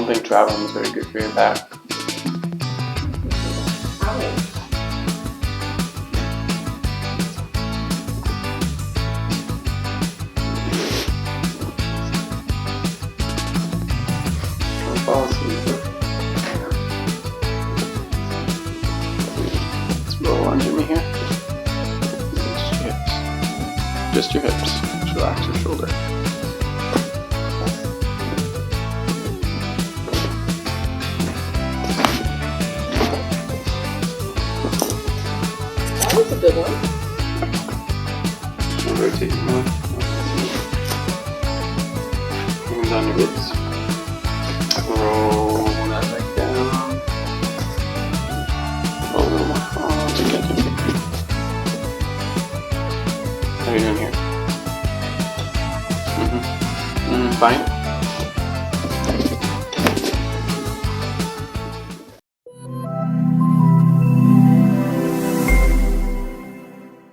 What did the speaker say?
don't think traveling is very good for your back. Don't fall asleep. Let's roll on Jimmy here. Just your hips. Just relax your shoulder. That was a good one. I'll rotate your mouth. Hands on your ribs. Roll that leg down. Roll a little more. Oh, together. How are you doing here? Fine.